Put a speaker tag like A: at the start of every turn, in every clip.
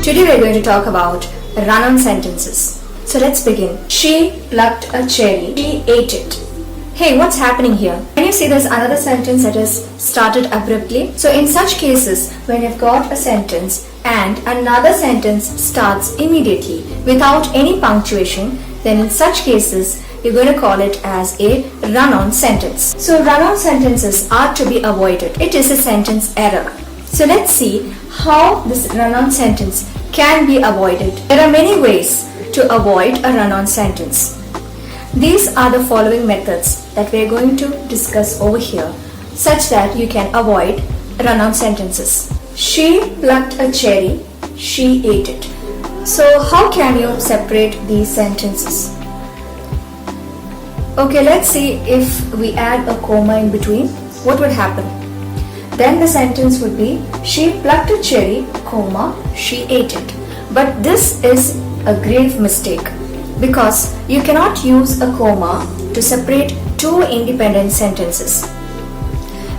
A: Today we are going to talk about run-on sentences. So let's begin. She plucked a cherry. She ate it. Hey, what's happening here? Can you see there's another sentence that is started abruptly? So in such cases, when you've got a sentence and another sentence starts immediately without any punctuation, then in such cases, you're going to call it as a run-on sentence. So run-on sentences are to be avoided. It is a sentence error. So let's see how this run-on sentence can be avoided. There are many ways to avoid a run-on sentence. These are the following methods that we are going to discuss over here, such that you can avoid run-on sentences. She plucked a cherry. She ate it. So how can you separate these sentences? Okay, let's see if we add a comma in between, what would happen? Then the sentence would be, she plucked a cherry, comma, she ate it. But this is a grave mistake because you cannot use a comma to separate two independent sentences.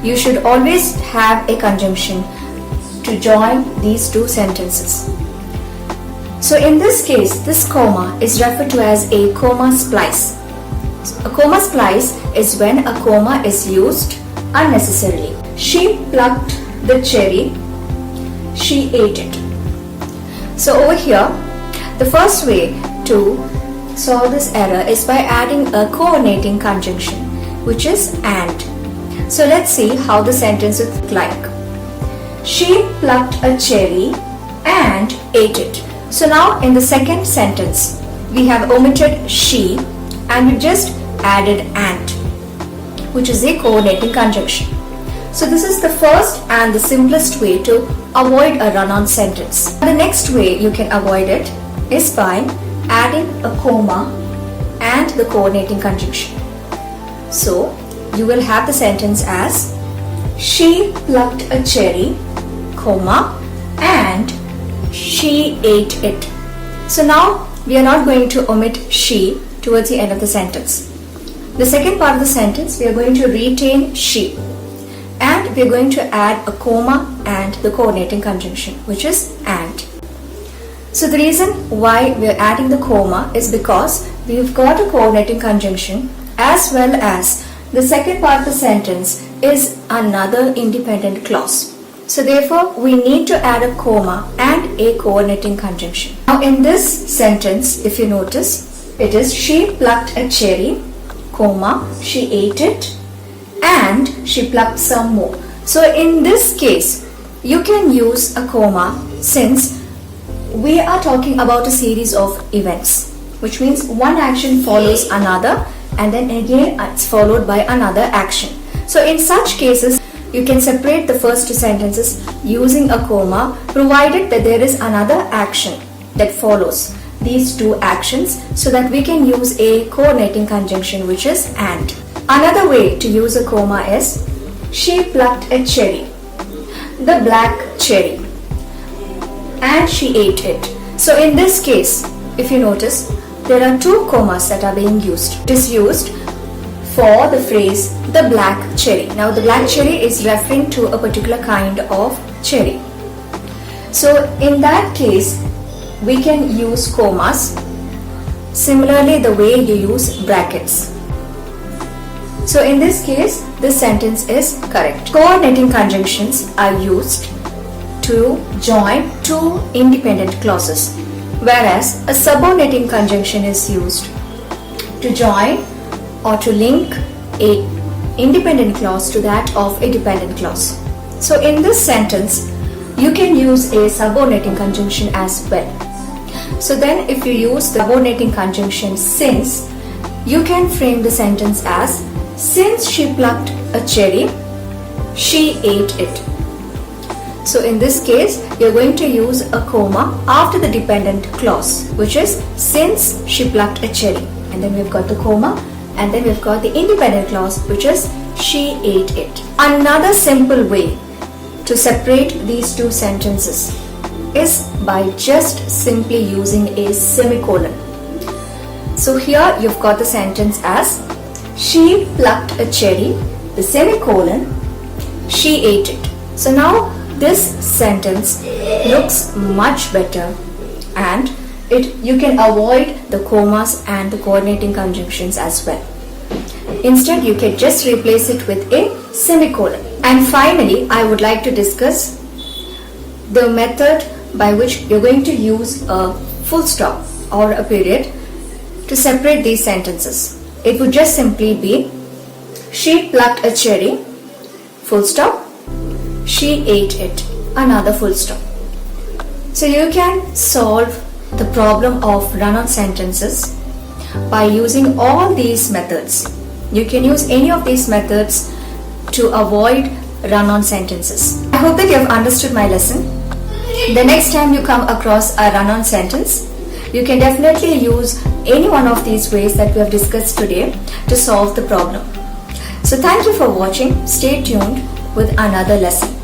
A: You should always have a conjunction to join these two sentences. So in this case, this comma is referred to as a comma splice. A comma splice is when a comma is used unnecessarily. She plucked the cherry. She ate it. So over here, the first way to solve this error is by adding a coordinating conjunction, which is and. So let's see how the sentence would look like. She plucked a cherry and ate it. So now in the second sentence, we have omitted she and we just added and, which is a coordinating conjunction. So this is the first and the simplest way to avoid a run-on sentence. The next way you can avoid it is by adding a comma and the coordinating conjunction. So you will have the sentence as she plucked a cherry, comma, and she ate it. So now we are not going to omit she towards the end of the sentence. The second part of the sentence, we are going to retain she. And we are going to add a comma and the coordinating conjunction, which is and. So the reason why we are adding the comma is because we've got a coordinating conjunction as well as the second part of the sentence is another independent clause. So therefore, we need to add a comma and a coordinating conjunction. Now in this sentence, if you notice, it is she plucked a cherry, comma, she ate it, and she plucked some more. So in this case, you can use a comma since we are talking about a series of events, which means one action follows another and then again it's followed by another action. So in such cases, you can separate the first two sentences using a comma, provided that there is another action that follows these two actions, so that we can use a coordinating conjunction, which is and. Another way to use a comma is she plucked a cherry, the black cherry, and she ate it. So in this case, if you notice, there are two commas that are being used. It is used for the phrase the black cherry. Now the black cherry is referring to a particular kind of cherry. So in that case, we can use commas similarly the way you use brackets. So in this case, this sentence is correct. Coordinating conjunctions are used to join two independent clauses, whereas a subordinating conjunction is used to join or to link a independent clause to that of a dependent clause. So in this sentence, you can use a subordinating conjunction as well. So then if you use the subordinating conjunction since, you can frame the sentence as since she plucked a cherry, she ate it. So in this case, you're going to use a comma after the dependent clause, which is since she plucked a cherry. And then we've got the comma, and then we've got the independent clause, which is she ate it. Another simple way to separate these two sentences is by just simply using a semicolon. So here you've got the sentence as she plucked a cherry, the semicolon, she ate it. So now this sentence looks much better, and you can avoid the commas and the coordinating conjunctions as well. Instead, you can just replace it with a semicolon. And finally, I would like to discuss the method by which you're going to use a full stop or a period to separate these sentences. It would just simply be, she plucked a cherry, full stop, she ate it, another full stop. So you can solve the problem of run-on sentences by using all these methods. You can use any of these methods to avoid run-on sentences. I hope that you have understood my lesson. The next time you come across a run-on sentence, you can definitely use any one of these ways that we have discussed today to solve the problem. So thank you for watching. Stay tuned with another lesson.